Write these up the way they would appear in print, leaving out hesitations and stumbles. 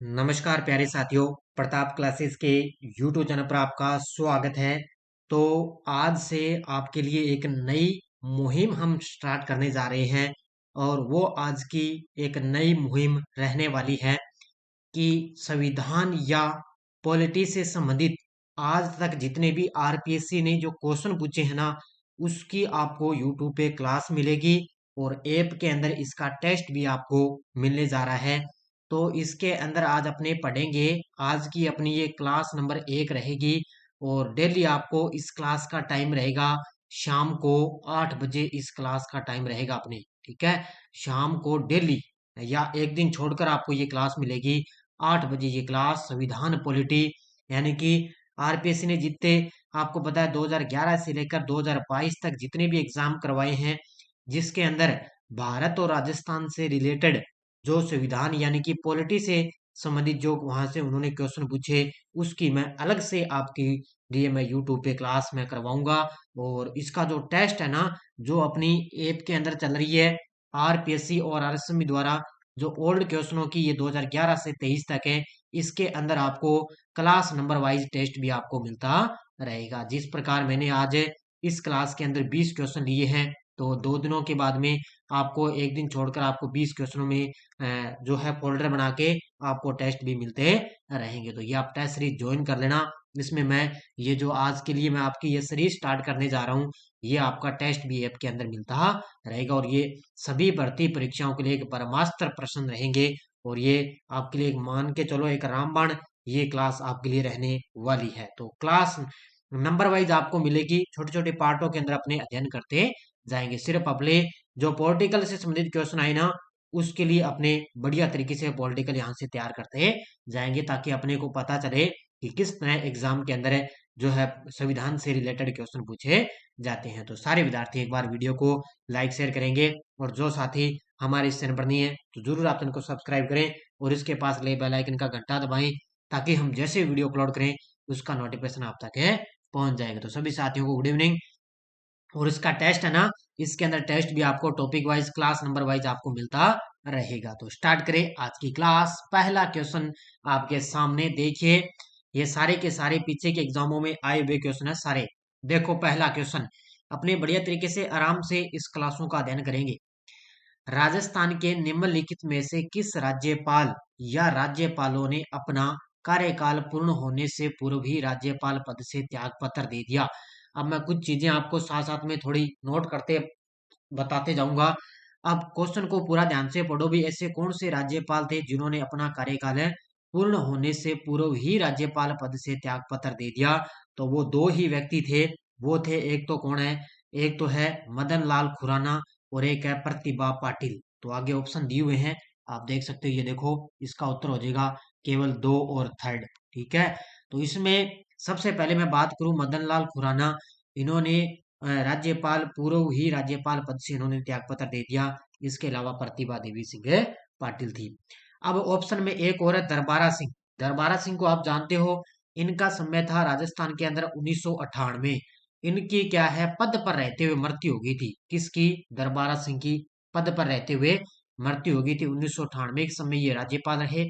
नमस्कार प्यारे साथियों, प्रताप क्लासेस के यूट्यूब चैनल पर आपका स्वागत है। तो आज से आपके लिए एक नई मुहिम हम स्टार्ट करने जा रहे हैं और वो आज की एक नई मुहिम रहने वाली है कि संविधान या पॉलिटी से संबंधित आज तक जितने भी आरपीएससी ने जो क्वेश्चन पूछे हैं ना, उसकी आपको यूट्यूब पे क्लास मिलेगी और ऐप के अंदर इसका टेस्ट भी आपको मिलने जा रहा है। तो इसके अंदर आज अपने पढ़ेंगे। आज की अपनी ये क्लास नंबर 1 रहेगी और डेली आपको इस क्लास का टाइम रहेगा शाम को 8 बजे। इस क्लास का टाइम रहेगा अपने, ठीक है। शाम को डेली या एक दिन छोड़कर आपको ये क्लास मिलेगी 8 बजे। ये क्लास संविधान पॉलिटी यानी कि आरपीएससी ने जितने आपको पता है 2011 से लेकर 2022 तक जितने भी एग्जाम करवाए हैं, जिसके अंदर भारत और राजस्थान से रिलेटेड जो संविधान यानी कि पॉलिटी से संबंधित जो वहां से उन्होंने क्वेश्चन पूछे, उसकी मैं अलग से आपकी लिए मैं यूट्यूब पे क्लास में करवाऊंगा। और इसका जो टेस्ट है ना, जो अपनी ऐप के अंदर चल रही है आरपीएससी और आरएसएसबी द्वारा, जो ओल्ड क्वेश्चनों की ये 2011 से 23 तक है, इसके अंदर आपको क्लास नंबर वाइज टेस्ट भी आपको मिलता रहेगा। जिस प्रकार मैंने आज इस क्लास के अंदर 20 क्वेश्चन लिए हैं, तो 2 दिनों के बाद में आपको एक दिन छोड़कर आपको 20 क्वेश्चनों में जो है फोल्डर बना के आपको टेस्ट भी मिलते रहेंगे। तो ये आप टेस्ट सीरीज ज्वाइन कर लेना। इसमें मैं ये जो आज के लिए मैं आपकी ये सीरीज स्टार्ट करने जा रहा हूँ, ये आपका टेस्ट भी ऐप के अंदर मिलता रहेगा और ये सभी भर्ती परीक्षाओं के लिए एक ब्रह्मास्त्र प्रश्न रहेंगे। और ये आपके लिए एक मान के चलो एक रामबाण ये क्लास आपके लिए रहने वाली है। तो क्लास नंबर वाइज आपको मिलेगी, छोटे छोटे पार्टों के अंदर अपने अध्ययन करते जाएंगे। सिर्फ अपने जो पॉलिटिकल से संबंधित क्वेश्चन आए ना, उसके लिए अपने बढ़िया तरीके से पॉलिटिकल यहाँ से तैयार करते जाएंगे, ताकि अपने को पता चले कि किस तरह एग्जाम के अंदर जो है संविधान से रिलेटेड क्वेश्चन पूछे जाते हैं। तो सारे विद्यार्थी एक बार वीडियो को लाइक शेयर करेंगे और जो साथी हमारे इस चैनल पर नहीं है तो जरूर आप इनको सब्सक्राइब करें और इसके पास ले बेल आइकन का घंटा दबाएं, ताकि हम जैसे वीडियो अपलोड करें उसका नोटिफिकेशन आप तक है पहुंच जाएगा। तो सभी साथियों को गुड इवनिंग। और इसका टेस्ट है ना, इसके अंदर टेस्ट भी आपको topic wise class number wise आपको मिलता रहेगा। तो स्टार्ट करें आज की क्लास। पहला क्वेश्चन आपके सामने देखिए, ये सारे के सारे पीछे के एग्जामों में आए हुए क्वेश्चन है सारे। देखो पहला क्वेश्चन, अपने बढ़िया तरीके से आराम से इस क्लासों का अध्ययन करेंगे। राजस्थान के निम्नलिखित में से किस राज्यपाल या राज्यपालों ने अपना कार्यकाल पूर्ण होने से पूर्व ही राज्यपाल पद से त्याग पत्र दे दिया। अब मैं कुछ चीजें आपको साथ साथ में थोड़ी नोट करते बताते जाऊंगा। अब क्वेश्चन को पूरा ध्यान से पढ़ो भी। ऐसे कौन से राज्यपाल थे जिन्होंने अपना कार्यकाल पूर्ण होने से पूर्व ही राज्यपाल पद से त्याग पत्र दे दिया? तो वो दो ही व्यक्ति थे। वो थे, एक तो कौन है, एक तो है मदन लाल खुराना और एक है प्रतिभा पाटिल। तो आगे ऑप्शन दिए हुए हैं, आप देख सकते हो। ये देखो, इसका उत्तर हो जाएगा केवल दो और थर्ड, ठीक है। तो इसमें सबसे पहले मैं बात करूं मदन लाल खुराना, इन्होंने राज्यपाल पूर्व ही राज्यपाल पद से इन्होंने त्यागपत्र दे दिया। इसके अलावा प्रतिभा देवी सिंह पाटिल थी। अब ऑप्शन में एक और है दरबारा सिंह। दरबारा सिंह को आप जानते हो, इनका समय था राजस्थान के अंदर 1998। इनकी क्या है, पद पर रहते हुए मृत्यु हो गई थी। किसकी? दरबारा सिंह की पद पर रहते हुए मृत्यु हो गई थी 1998 के समय ये राज्यपाल रहे।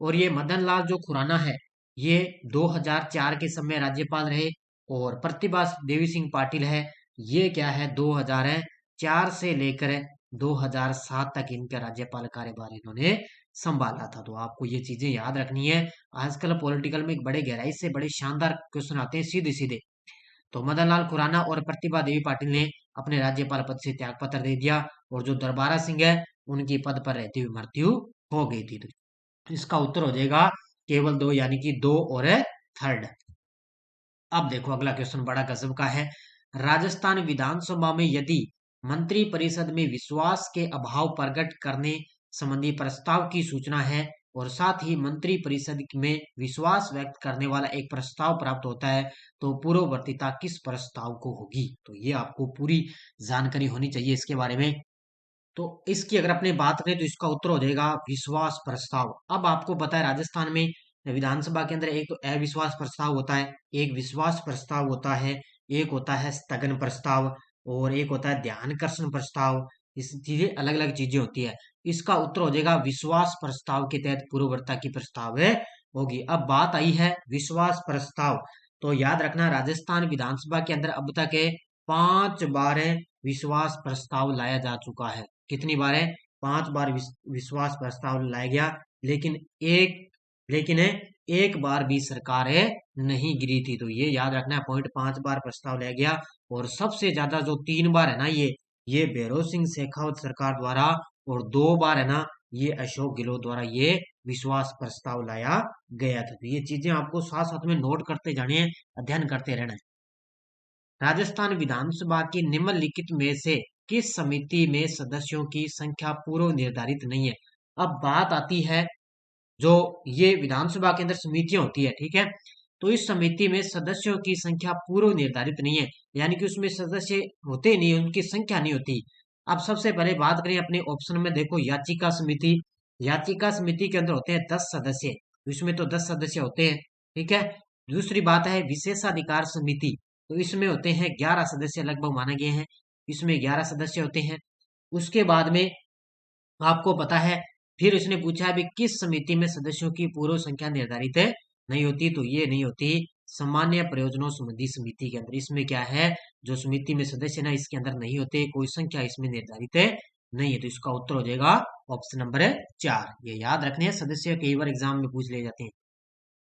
और ये मदन लाल जो खुराना है, ये 2004 के समय राज्यपाल रहे। और प्रतिभा देवी सिंह पाटिल है, ये क्या है 2004 से लेकर 2007 तक इनका राज्यपाल कार्यभार इन्होंने संभाला था। तो आपको ये चीजें याद रखनी है। आजकल पॉलिटिकल में एक बड़े गहराई से बड़े शानदार क्वेश्चन आते हैं सीधे सीधे। तो मदन लाल खुराना और प्रतिभा देवी पाटिल ने अपने राज्यपाल पद से त्याग पत्र दे दिया। और जो दरबारा सिंह है, उनकी पद पर रहती हुई मृत्यु हो गई थी। तो इसका उत्तर हो जाएगा केवल दो, यानी कि दो और थर्ड। अब देखो अगला क्वेश्चन बड़ा गजब का है। राजस्थान विधानसभा में यदि मंत्री परिषद में विश्वास के अभाव प्रकट करने संबंधी प्रस्ताव की सूचना है और साथ ही मंत्री परिषद में विश्वास व्यक्त करने वाला एक प्रस्ताव प्राप्त होता है, तो पूर्ववर्तीता किस प्रस्ताव को होगी? तो ये आपको पूरी जानकारी होनी चाहिए इसके बारे में। तो इसकी अगर अपने बात करें तो इसका उत्तर हो जाएगा विश्वास प्रस्ताव। अब आपको पता है राजस्थान में विधानसभा के अंदर एक तो अविश्वास प्रस्ताव होता है, एक विश्वास प्रस्ताव होता है, एक होता है स्थगन प्रस्ताव और एक होता है ध्यानकर्षण प्रस्ताव। इस चीजें अलग अलग चीजें होती है। इसका उत्तर हो जाएगा विश्वास प्रस्ताव के तहत पूर्ववर्ता की प्रस्ताव होगी। अब बात आई है विश्वास प्रस्ताव, तो याद रखना राजस्थान विधानसभा के अंदर अब तक 5 बार विश्वास प्रस्ताव लाया जा चुका है। कितनी बार है? 5 बार विश्वास प्रस्ताव लाया गया, लेकिन लेकिन एक बार भी सरकार नहीं गिरी थी। तो ये याद रखना पॉइंट, 5 बार प्रस्ताव लाया गया। और सबसे ज्यादा जो 3 बार है ना, ये भैरों सिंह शेखावत सरकार द्वारा, और 2 बार है ना ये अशोक गहलोत द्वारा ये विश्वास प्रस्ताव लाया गया था। तो ये चीजें आपको साथ साथ में नोट करते जाने हैं, अध्ययन करते रहना है। राजस्थान विधानसभा की निम्नलिखित में से किस समिति में सदस्यों की संख्या पूर्व निर्धारित नहीं है? अब बात आती है जो ये विधानसभा के अंदर समितियां होती है, ठीक है, तो इस समिति में सदस्यों की संख्या पूर्व निर्धारित नहीं है, यानी कि उसमें सदस्य होते नहीं, उनकी संख्या नहीं होती। अब सबसे पहले बात करें अपने ऑप्शन में, देखो याचिका समिति, याचिका समिति के अंदर होते हैं 10 सदस्य, तो इसमें तो 10 सदस्य होते हैं, ठीक है। दूसरी बात है विशेषाधिकार समिति, तो इसमें होते हैं 11 सदस्य लगभग माने गए हैं, इसमें 11 सदस्य होते हैं। उसके बाद में आपको पता है, फिर इसने पूछा भी किस समिति में सदस्यों की पूर्व संख्या निर्धारित नहीं होती, तो ये नहीं होती सामान्य प्रयोजनों संबंधी समिति के अंदर। इसमें क्या है, जो समिति में सदस्य ना इसके अंदर नहीं होते, कोई संख्या इसमें निर्धारित नहीं है, तो इसका उत्तर हो जाएगा ऑप्शन नंबर 4। ये याद रखने हैं, सदस्य कई बार एग्जाम में पूछ ले जाते हैं।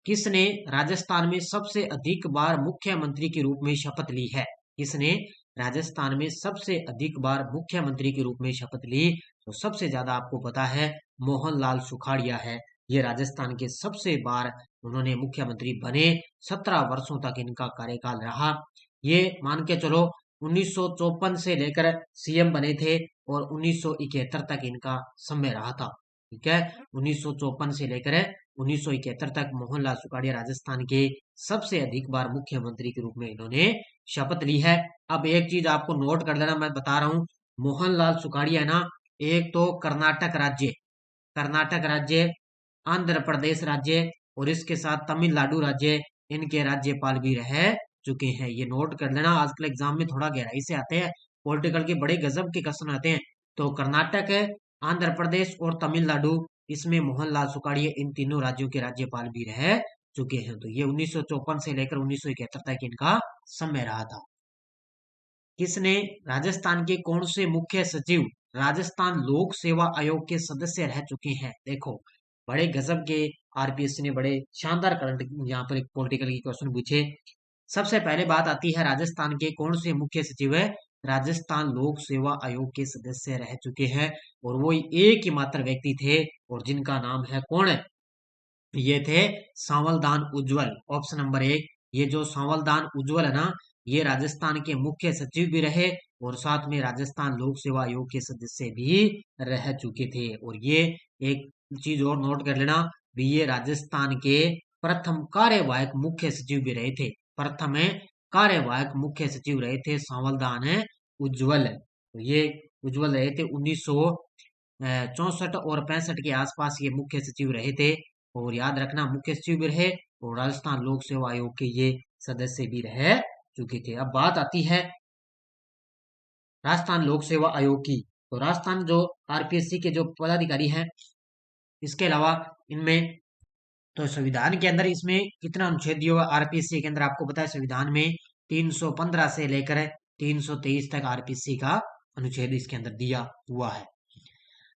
किसने राजस्थान में सबसे अधिक बार मुख्यमंत्री के रूप में शपथ ली है? किसने राजस्थान में सबसे अधिक बार मुख्यमंत्री के रूप में शपथ ली? तो सबसे ज्यादा आपको पता है मोहनलाल सुखाड़िया है। ये राजस्थान के सबसे बार उन्होंने मुख्यमंत्री बने, 17 वर्षों तक इनका कार्यकाल रहा। ये मान के चलो 1954 से लेकर सीएम बने थे, और 1971 तक इनका समय रहा था, ठीक है। 1954 से लेकर 1971 तक मोहनलाल सुखाड़िया राजस्थान के सबसे अधिक बार मुख्यमंत्री के रूप में इन्होंने शपथ ली है। अब एक चीज आपको नोट कर देना, मैं बता रहा हूं, मोहनलाल सुखाड़िया है ना, एक तो कर्नाटक राज्य, आंध्र प्रदेश राज्य, और इसके साथ तमिलनाडु राज्य, इनके राज्यपाल भी रह चुके हैं। ये नोट कर लेना, आजकल एग्जाम में थोड़ा गहराई से आते हैं, पॉलिटिकल के बड़े गजब के क्वेश्चन आते हैं। तो कर्नाटक है, आंध्र प्रदेश और तमिलनाडु, इसमें मोहनलाल सुखाड़िया इन तीनों राज्यों के राज्यपाल भी रह चुके हैं। तो ये 1954 से लेकर 1971 तक इनका समय रहा था। किसने राजस्थान के कौन से मुख्य सचिव राजस्थान लोक सेवा आयोग के सदस्य रह चुके हैं? देखो बड़े गजब के, आरपीएससी ने बड़े शानदार करंट यहाँ पर एक पॉलिटिकल के क्वेश्चन पूछे। सबसे पहले बात आती है राजस्थान के कौन से मुख्य सचिव है, राजस्थान लोक सेवा आयोग के सदस्य रह चुके हैं, और वो एक ही मात्र व्यक्ति थे, और जिनका नाम है कौन है, ये थे सांवलदान उज्जवल। ऑप्शन नंबर 1, ये जो सांवलदान उज्जवल है ना, ये राजस्थान के मुख्य सचिव भी रहे, और साथ में राजस्थान लोक सेवा आयोग के सदस्य भी रह चुके थे। और ये एक चीज और नोट कर लेना भी, ये राजस्थान के प्रथम कार्यवाहक मुख्य सचिव भी रहे थे, प्रथम कार्यवाहक मुख्य सचिव रहे थे सांवलदान उज्जवल। तो ये उज्जवल रहे थे 1964 और 65 के आसपास ये मुख्य सचिव रहे थे। और याद रखना मुख्य सचिव भी रहे, और राजस्थान लोक सेवा आयोग के ये सदस्य भी रह चुके थे। अब बात आती है राजस्थान लोक सेवा आयोग की, तो राजस्थान जो आरपीएससी के जो पदाधिकारी हैं, इसके अलावा इनमें तो संविधान के अंदर इसमें कितना अनुच्छेद दिया हुआ आरपीएससी के अंदर, आपको पता है संविधान में 315 से लेकर 323 तक आरपीएससी का अनुच्छेद इसके अंदर दिया हुआ है।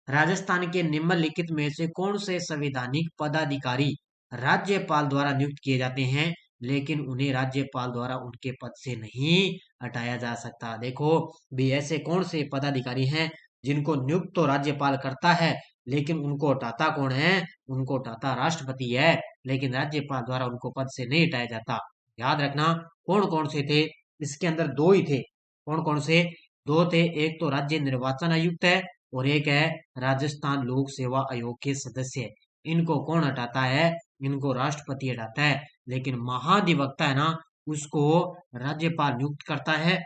राजस्थान के निम्नलिखित में से कौन से संवैधानिक पदाधिकारी राज्यपाल द्वारा नियुक्त किए जाते हैं, लेकिन उन्हें राज्यपाल द्वारा उनके पद से नहीं हटाया जा सकता? देखो भी ऐसे कौन से पदाधिकारी हैं जिनको नियुक्त तो राज्यपाल करता है, लेकिन उनको हटाता कौन है? उनको हटाता राष्ट्रपति है, लेकिन राज्यपाल द्वारा उनको पद से नहीं हटाया जाता। याद रखना कौन कौन से थे, इसके अंदर 2 ही थे। कौन कौन से? 2 थे, एक तो राज्य निर्वाचन आयुक्त है, और एक है राजस्थान लोक सेवा आयोग के सदस्य। इनको कौन हटाता है? इनको राष्ट्रपति हटाता है, लेकिन महाधिवक्ता है ना, उसको राज्यपाल नियुक्त करता है।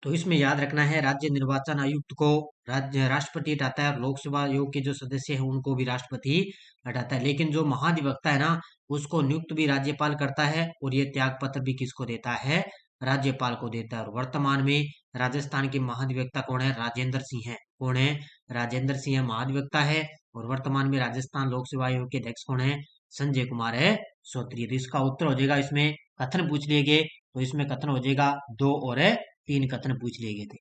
तो इसमें याद रखना है राज्य निर्वाचन आयुक्त को राज्य राष्ट्रपति हटाता है, और लोक सेवा आयोग के जो सदस्य हैं उनको भी राष्ट्रपति हटाता है। लेकिन जो महाधिवक्ता है ना, उसको नियुक्त भी राज्यपाल करता है, और ये त्याग पत्र भी किसको देता है? राज्यपाल को देता है। और वर्तमान में राजस्थान के महाधिवक्ता कौन है? राजेंद्र सिंह है। कौन है? राजेंद्र सिंह महाधिवक्ता है। और वर्तमान में राजस्थान लोक सेवा आयोग के अध्यक्ष कौन है? संजय कुमार है श्रोत्रिय। तो इसका उत्तर हो जाएगा, इसमें कथन पूछ लिए गए तो इसमें कथन हो जाएगा 2 और 3 कथन पूछ लिए गए थे।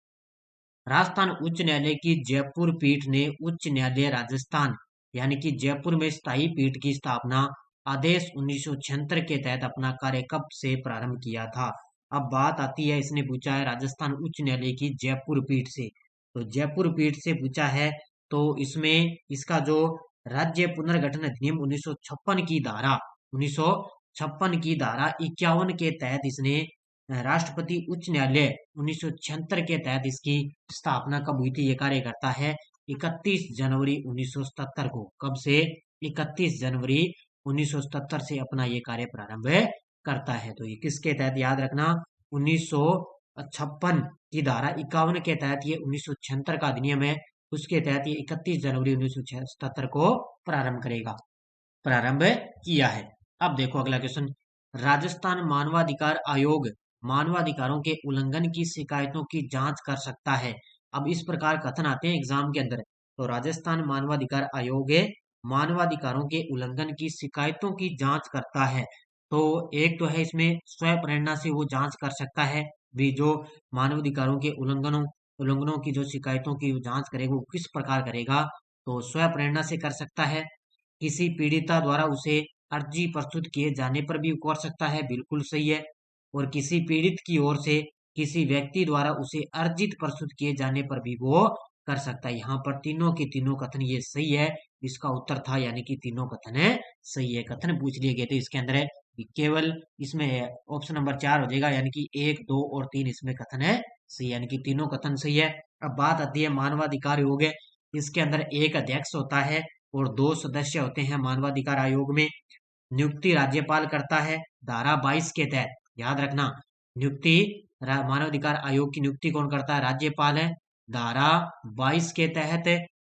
राजस्थान उच्च न्यायालय की जयपुर पीठ ने उच्च न्यायालय राजस्थान यानी कि जयपुर में स्थायी पीठ की स्थापना आदेश 1976 के तहत अपना कार्य कब से प्रारंभ किया था? अब बात आती है, इसने पूछा है राजस्थान उच्च न्यायालय की जयपुर पीठ से, तो जयपुर पीठ से पूछा है तो इसमें इसका जो राज्य पुनर्गठन अधिनियम 1956 की धारा 1956 की धारा 51 के तहत इसने राष्ट्रपति उच्च न्यायालय 1976 के तहत इसकी स्थापना कब हुई थी? ये कार्य करता है 31 जनवरी 1977 को। कब से? 31 जनवरी 1977 से अपना ये कार्य प्रारंभ करता है। तो ये किसके तहत? याद रखना 1956 की धारा 51 के तहत ये 1976 का अधिनियम है, उसके तहत ये 31 जनवरी 1977 को प्रारंभ किया है। अब देखो अगला क्वेश्चन, राजस्थान मानवाधिकार आयोग मानवाधिकारों के उल्लंघन की शिकायतों की जांच कर सकता है। अब इस प्रकार कथन आते हैं एग्जाम के अंदर, तो राजस्थान मानवाधिकार आयोग मानवाधिकारों के उल्लंघन की शिकायतों की जांच करता है। तो एक तो है इसमें स्वयं प्रेरणा से वो जांच कर सकता है भी, जो मानवाधिकारों के उल्लंघनों की जो शिकायतों की जांच करेगा वो किस प्रकार करेगा? तो स्वयं प्रेरणा से कर सकता है। किसी पीड़िता द्वारा उसे अर्जी प्रस्तुत किए जाने पर भी कर सकता है, बिल्कुल सही है। और किसी पीड़ित की ओर से किसी व्यक्ति द्वारा उसे अर्जित प्रस्तुत किए जाने पर भी वो कर सकता है। यहाँ पर तीनों के तीनों कथन ये सही है, इसका उत्तर था, यानी कि तीनों कथन है सही है। कथन पूछ लिए गए थे इसके अंदर है केवल इसमें ऑप्शन नंबर 4 हो जाएगा, यानी कि 1, 2 और 3 इसमें कथन है सही, यानी कि तीनों कथन सही है। अब बात आती है मानवाधिकार आयोग, इसके अंदर एक अध्यक्ष होता है और 2 सदस्य होते हैं। मानवाधिकार आयोग में नियुक्ति राज्यपाल करता है धारा 22 के तहत। याद रखना, नियुक्ति मानवाधिकार आयोग की नियुक्ति कौन करता है? राज्यपाल है, धारा 22 के तहत।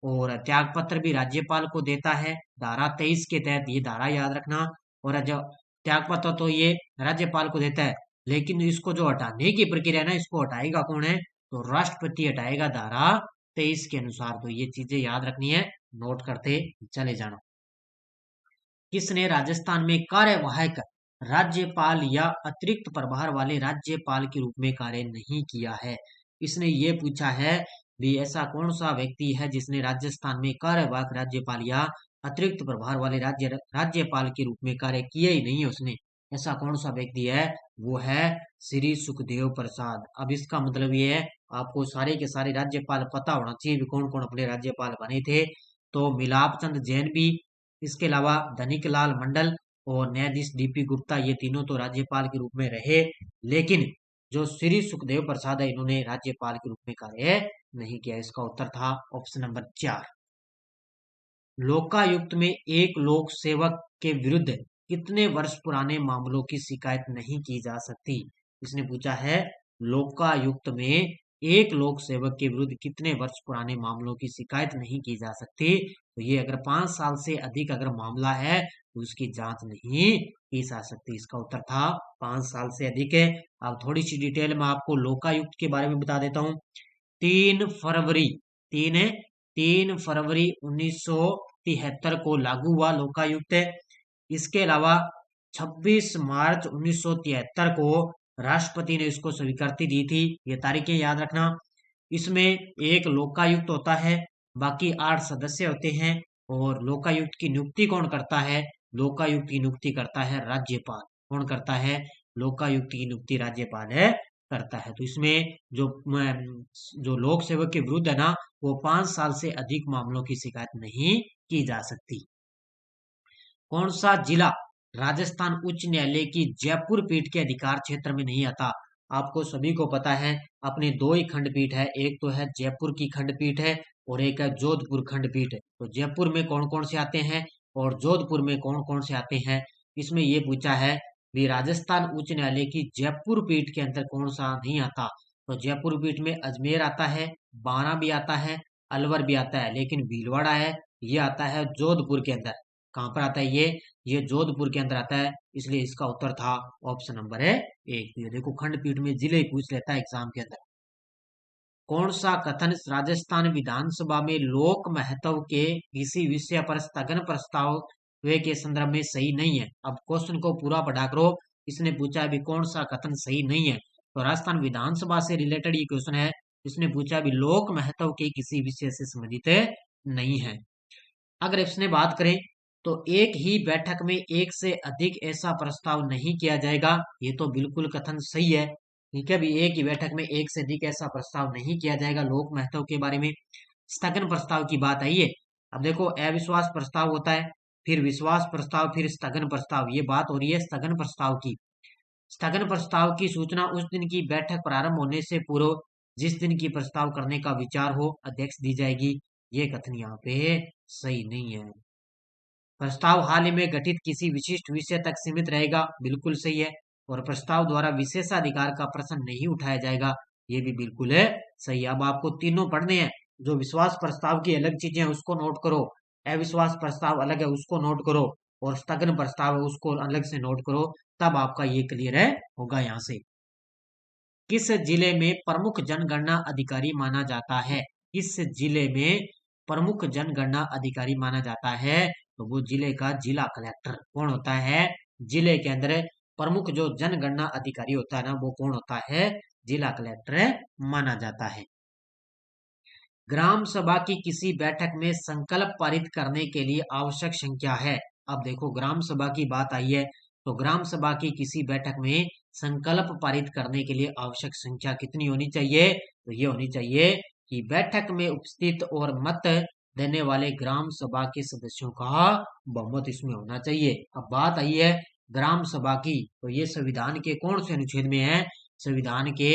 और त्याग पत्र भी राज्यपाल को देता है धारा 23 के तहत, ये धारा याद रखना। और जो त्याग पत्र तो ये राज्यपाल को देता है, लेकिन इसको जो हटाने की प्रक्रिया है ना, इसको हटाएगा कौन है? तो राष्ट्रपति हटाएगा धारा 23 के अनुसार। तो ये चीजें याद रखनी है, नोट करते चले जाना। किसने राजस्थान में कार्यवाहक राज्यपाल या अतिरिक्त प्रभार वाले राज्यपाल के रूप में कार्य नहीं किया है? इसने ये पूछा है भी ऐसा कौन सा व्यक्ति है जिसने राजस्थान में कार्यवाहक राज्यपाल या अतिरिक्त प्रभार वाले राज्यपाल के रूप में कार्य किया ही नहीं है उसने, ऐसा कौन सा व्यक्ति है? वो है श्री सुखदेव प्रसाद। अब इसका मतलब ये है आपको सारे के सारे राज्यपाल पता होना चाहिए कौन कौन अपने राज्यपाल बने थे। तो मिलाप चंद जैन भी, इसके अलावा धनिक लाल मंडल और न्यायाधीश डीपी गुप्ता, ये तीनों तो राज्यपाल के रूप में रहे, लेकिन जो श्री सुखदेव प्रसाद है इन्होंने राज्यपाल के रूप में कार्य नहीं किया। इसका उत्तर था ऑप्शन नंबर 4। लोकायुक्त में एक लोक सेवक के विरुद्ध कितने वर्ष पुराने मामलों की शिकायत नहीं की जा सकती? इसने पूछा है लोकायुक्त में एक लोक सेवक के विरुद्ध कितने वर्ष पुराने मामलों की शिकायत नहीं की जा सकती? तो ये अगर 5 साल से अधिक अगर मामला है तो उसकी जांच नहीं की जा सकती। इसका उत्तर था 5 साल से अधिक है। अब थोड़ी सी डिटेल में आपको लोकायुक्त के बारे में बता देता हूँ। 3 फरवरी 1973 को लागू हुआ लोकायुक्त। इसके अलावा 26 मार्च 1973 को राष्ट्रपति ने इसको स्वीकृति दी थी। ये तारीखें याद रखना। इसमें एक लोकायुक्त होता है, बाकी 8 सदस्य होते हैं। और लोकायुक्त की नियुक्ति कौन करता है? लोकायुक्त की नियुक्ति करता है राज्यपाल। कौन करता है? लोकायुक्त की नियुक्ति राज्यपाल है करता है। तो इसमें जो लोक सेवक के विरुद्ध है ना, वो 5 साल से अधिक मामलों की शिकायत नहीं की जा सकती। कौन सा जिला राजस्थान उच्च न्यायालय की जयपुर पीठ के अधिकार क्षेत्र में नहीं आता? आपको सभी को पता है अपने 2 ही खंडपीठ है, एक तो है जयपुर की खंडपीठ है और एक है जोधपुर खंडपीठ है। तो जयपुर में कौन कौन से आते हैं और जोधपुर में कौन कौन से आते हैं? इसमें ये पूछा है भी राजस्थान उच्च न्यायालय की जयपुर पीठ के अंदर कौन सा नहीं आता? तो जयपुर पीठ में अजमेर आता है, बारा भी आता है, अलवर भी आता है, लेकिन भीलवाड़ा है ये आता है जोधपुर के अंदर। कहाँ पर आता है ये जोधपुर के अंदर आता है, इसलिए इसका उत्तर था ऑप्शन नंबर है एक। ये देखो खंडपीठ में जिले पूछ लेता है एग्जाम के अंदर। कौन सा कथन राजस्थान विधानसभा में लोक महत्व के किसी विषय पर स्थगन प्रस्ताव वे के संदर्भ में सही नहीं है? अब क्वेश्चन को पूरा पढ़ा करो। इसने पूछा अभी कौन सा कथन सही नहीं है, तो राजस्थान विधानसभा से रिलेटेड ये क्वेश्चन है। इसने पूछा अभी लोक महत्व के किसी विषय से संबंधित नहीं है। अगर इसने बात करें तो एक ही बैठक में एक से अधिक ऐसा प्रस्ताव नहीं किया जाएगा, ये तो बिल्कुल कथन सही है। ठीक है भी, एक ही बैठक में एक से अधिक ऐसा प्रस्ताव नहीं किया जाएगा लोक महत्व के बारे में। स्थगन प्रस्ताव की बात आई है। अब देखो अविश्वास प्रस्ताव होता है, फिर विश्वास प्रस्ताव, फिर स्थगन प्रस्ताव, ये बात हो रही है स्थगन प्रस्ताव की। स्थगन प्रस्ताव की सूचना उस दिन की बैठक प्रारंभ होने से पूर्व जिस दिन की प्रस्ताव करने का विचार हो अध्यक्ष दी जाएगी। ये कथन यहाँ पे सही नहीं है। प्रस्ताव हाल ही में गठित किसी विशिष्ट विषय तक सीमित रहेगा, बिल्कुल सही है। और प्रस्ताव द्वारा विशेषाधिकार का प्रश्न नहीं उठाया जाएगा, ये भी बिल्कुल है सही। अब आपको तीनों पढ़ने हैं। जो विश्वास प्रस्ताव की अलग चीजें हैं उसको नोट करो, अविश्वास प्रस्ताव अलग है उसको नोट करो, और स्थगन प्रस्ताव है उसको अलग से नोट करो, तब आपका ये क्लियर है होगा। यहाँ से किस जिले में प्रमुख जनगणना अधिकारी माना जाता है? किस जिले में प्रमुख जनगणना अधिकारी माना जाता है? तो वो जिले का जिला कलेक्टर कौन होता है? जिले के अंदर प्रमुख जो जनगणना अधिकारी होता है ना, वो कौन होता है? जिला कलेक्टर माना जाता है। ग्राम सभा की किसी बैठक में संकल्प पारित करने के लिए आवश्यक संख्या है। अब देखो ग्राम सभा की बात आई है, तो ग्राम सभा की किसी बैठक में संकल्प पारित करने के लिए आवश्यक संख्या कितनी होनी चाहिए? तो ये होनी चाहिए कि बैठक में उपस्थित और मत देने वाले ग्राम सभा के सदस्यों का बहुमत इसमें होना चाहिए। अब बात आई है ग्राम सभा की, तो ये संविधान के कौन से अनुच्छेद में है? संविधान के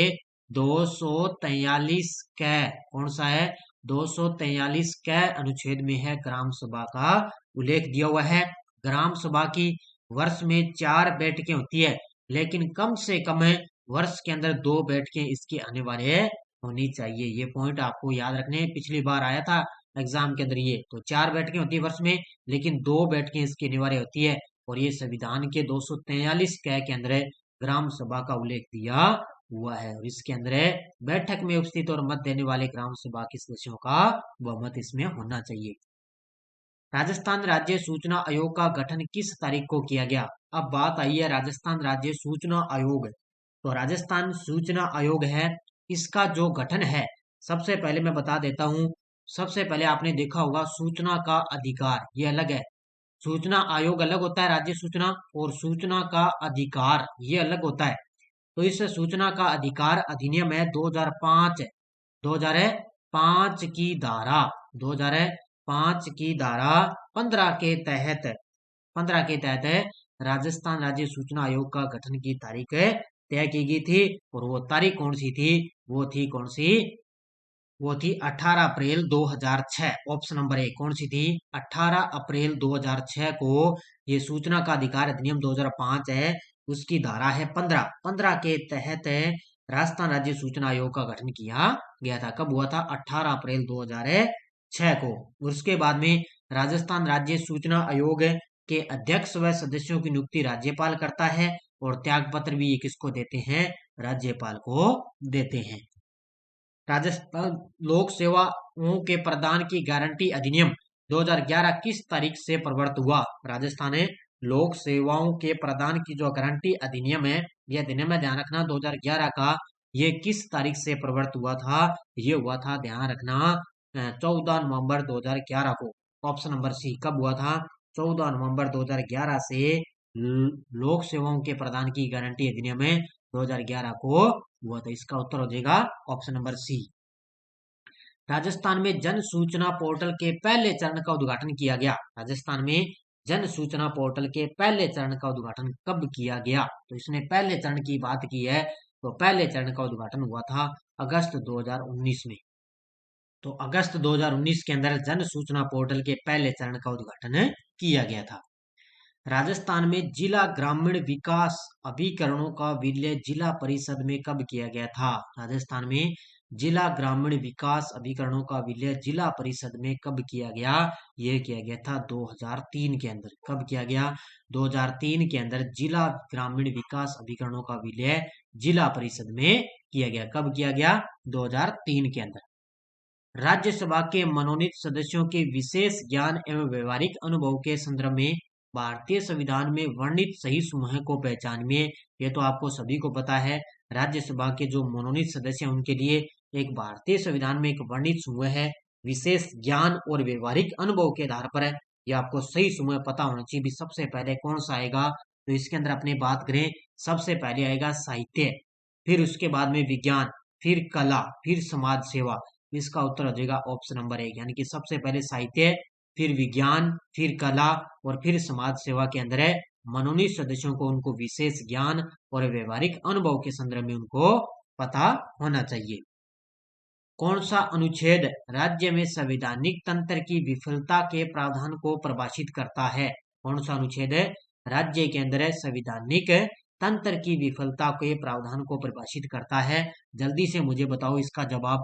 243 कै, कौन सा है? 243 कै अनुच्छेद में है ग्राम सभा का उल्लेख दिया हुआ है। ग्राम सभा की वर्ष में 4 बैठकें होती है, लेकिन कम से कम वर्ष के अंदर 2 बैठकें इसकी अनिवार्य होनी चाहिए। ये पॉइंट आपको याद रखने हैं, पिछली बार आया था एग्जाम के अंदर ये। तो 4 बैठकें होती है वर्ष में, लेकिन 2 बैठकें इसकी अनिवार्य होती है, और ये संविधान के 243 कै के अंदर ग्राम सभा का उल्लेख दिया हुआ है। और इसके अंदर बैठक में उपस्थित और मत देने वाले ग्राम सभा के सदस्यों का बहुमत इसमें होना चाहिए। राजस्थान राज्य सूचना आयोग का गठन किस तारीख को किया गया? अब बात आई है राजस्थान राज्य सूचना आयोग। तो राजस्थान सूचना आयोग है, इसका जो गठन है, सबसे पहले मैं बता देता हूं। सबसे पहले आपने देखा होगा सूचना का अधिकार, ये अलग है। सूचना आयोग अलग होता है राज्य सूचना, और सूचना का अधिकार ये अलग होता है। तो इस सूचना का अधिकार अधिनियम है 2005। 2005 की धारा 2005 की धारा 15 के तहत 15 के तहत राजस्थान राज्य सूचना आयोग का गठन की तारीख तय की गई थी। और वो तारीख कौन सी थी? वो थी कौन सी? वो थी 18 अप्रैल 2006। ऑप्शन नंबर ए कौन सी थी? 18 अप्रैल 2006 को ये सूचना का अधिकार अधिनियम 2005 है, उसकी धारा है 15 के तहत राजस्थान राज्य सूचना आयोग का गठन किया गया था। कब हुआ था? 18 अप्रैल 2006 को। उसके बाद में राजस्थान राज्य सूचना आयोग के अध्यक्ष व सदस्यों की नियुक्ति राज्यपाल करता है, और त्याग पत्र भी ये किसको देते हैं? राज्यपाल को देते हैं। राजस्थान लोक सेवाओं के प्रदान की गारंटी अधिनियम 2011 किस तारीख से प्रवर्तित हुआ? राजस्थान लोक सेवाओं के प्रदान की जो गारंटी अधिनियम है, यह अधिनियम में ध्यान रखना 2011 का, ये किस तारीख से प्रवर्तित हुआ था? ये हुआ था, ध्यान रखना, 14 नवंबर 2011 को। Option number C. कब हुआ था? 14 नवंबर 2011 से लोक सेवाओं के प्रदान की गारंटी अधिनियम 2011 को हुआ था। इसका उत्तर हो जाएगा ऑप्शन नंबर सी। राजस्थान में जन सूचना पोर्टल के पहले चरण का उद्घाटन किया गया। राजस्थान में जन सूचना पोर्टल के पहले चरण का उद्घाटन कब किया गया? तो इसने पहले चरण की बात की है, तो पहले चरण का उद्घाटन हुआ था अगस्त 2019 में। तो अगस्त 2019 के अंदर जन सूचना पोर्टल के पहले चरण का उद्घाटन किया गया था। राजस्थान में जिला ग्रामीण विकास अभिकरणों का विलय जिला परिषद में कब किया गया था? राजस्थान में जिला ग्रामीण विकास अभिकरणों का विलय जिला परिषद में कब किया गया? ये किया गया था 2003 के अंदर। कब किया गया? 2003 के अंदर जिला ग्रामीण विकास अभिकरणों का विलय जिला परिषद में किया गया। कब किया गया? 2003 के अंदर। राज्यसभा के मनोनीत सदस्यों के विशेष ज्ञान एवं व्यवहारिक अनुभव के संदर्भ में भारतीय संविधान में वर्णित सही समूह को पहचानिए। ये तो आपको सभी को पता है। राज्यसभा के जो मनोनीत सदस्य हैं उनके लिए एक भारतीय संविधान में एक वर्णित समूह है, विशेष ज्ञान और व्यवहारिक अनुभव के आधार पर है। ये आपको सही समूह पता होना चाहिए। भी सबसे पहले कौन सा आएगा? तो इसके अंदर अपने बात करें, सबसे पहले आएगा साहित्य, फिर उसके बाद में विज्ञान, फिर कला, फिर समाज सेवा। इसका उत्तर हो जाएगा ऑप्शन नंबर 1, यानी कि सबसे पहले साहित्य, फिर विज्ञान, फिर कला और फिर समाज सेवा के अंदर है मनोनीत सदस्यों को उनको विशेष ज्ञान और व्यवहारिक अनुभव के संदर्भ में उनको पता होना चाहिए। कौन सा अनुच्छेद राज्य में संवैधानिक तंत्र की विफलता के प्रावधान को परिभाषित करता है? कौन सा अनुच्छेद है राज्य के अंदर है संवैधानिक तंत्र की विफलता के प्रावधान को परिभाषित करता है? जल्दी से मुझे बताओ इसका जवाब।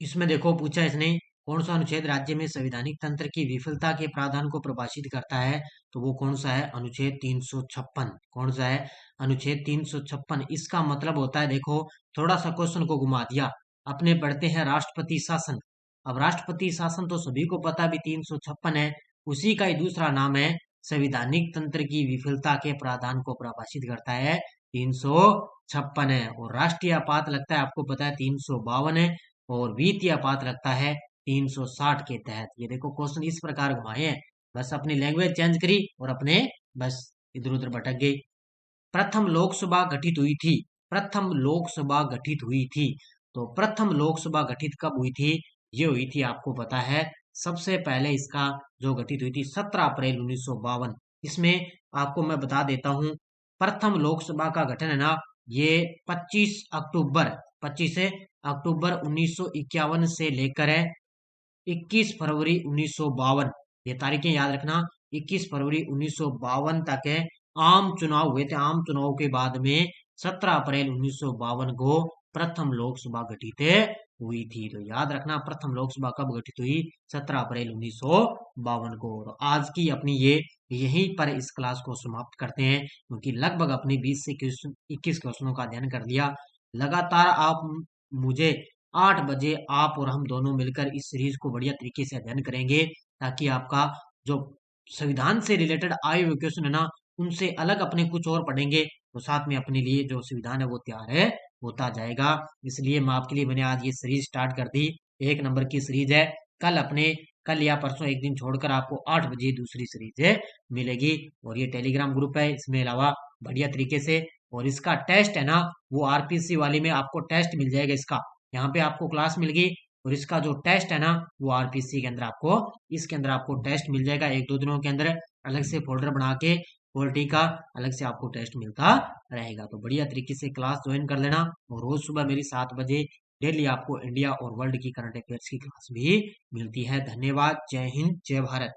इसमें देखो पूछा इसने कौन सा अनुच्छेद राज्य में संवैधानिक तंत्र की विफलता के प्रावधान को परिभाषित करता है? तो वो कौन सा है? अनुच्छेद 356। कौन सा है? अनुच्छेद 356। इसका मतलब होता है, देखो थोड़ा सा क्वेश्चन को घुमा दिया। अपने पढ़ते हैं राष्ट्रपति शासन। अब राष्ट्रपति शासन तो सभी को पता भी 356 है, उसी का ही दूसरा नाम है संवैधानिक तंत्र की विफलता के प्रावधान को परिभाषित करता है 356 है। और राष्ट्रीय आपात लगता है आपको पता है 352 है, और वित्तीय आपात लगता है 360 के तहत। ये देखो क्वेश्चन इस प्रकार घुमाए हैं, बस अपनी लैंग्वेज चेंज करी और अपने बस इधर उधर भटक गई। प्रथम लोकसभा गठित हुई थी। प्रथम लोकसभा गठित हुई थी। तो प्रथम लोकसभा गठित कब हुई थी? ये हुई थी आपको पता है, सबसे पहले इसका जो गठित हुई थी 17 अप्रैल 1952। इसमें आपको मैं बता देता हूं, प्रथम लोकसभा का गठन है ना, ये 25 अक्टूबर 1951 से लेकर 21 फरवरी 1952, ये तारीखें याद रखना। 21 फरवरी 1952 तक है आम चुनाव हुए थे। आम चुनाव के बाद में 17 अप्रैल 1952 को प्रथम लोकसभा गठित हुई थी। तो याद रखना प्रथम लोकसभा कब गठित हुई? 17 अप्रैल 1952 को। और आज की अपनी ये यहीं पर इस क्लास को समाप्त करते हैं, क्योंकि लगभग अपनी 20 से 21 क्वेश्चनों का अध्ययन कर लिया। लगातार आप मुझे 8 बजे आप और हम दोनों मिलकर इस सीरीज को बढ़िया तरीके से अध्ययन करेंगे, ताकि आपका जो संविधान से रिलेटेड आए हुए क्वेश्चन है ना, उनसे अलग अपने कुछ और पढ़ेंगे, तो साथ में अपने लिए जो संविधान है वो तैयार है होता जाएगा। इसलिए मैं आपके लिए मैंने आज ये सीरीज स्टार्ट कर दी। 1 नंबर की सीरीज है। कल या परसों एक दिन छोड़कर आपको 8 बजे दूसरी सीरीज मिलेगी। और ये टेलीग्राम ग्रुप है, इसमें अलावा बढ़िया तरीके से, और इसका टेस्ट है ना, वो आरपीसी वाली में आपको टेस्ट मिल जाएगा। इसका यहाँ पे आपको क्लास मिल गई, और इसका जो टेस्ट है ना, वो आरपीसी के अंदर आपको इसके अंदर आपको टेस्ट मिल जाएगा। 1-2 दिनों के अंदर अलग से फोल्डर बना के पॉलिटी का अलग से आपको टेस्ट मिलता रहेगा। तो बढ़िया तरीके से क्लास ज्वाइन कर लेना। और रोज सुबह मेरी 7 बजे डेली आपको इंडिया और वर्ल्ड की करंट अफेयर्स की क्लास भी मिलती है। धन्यवाद। जय हिंद, जय भारत।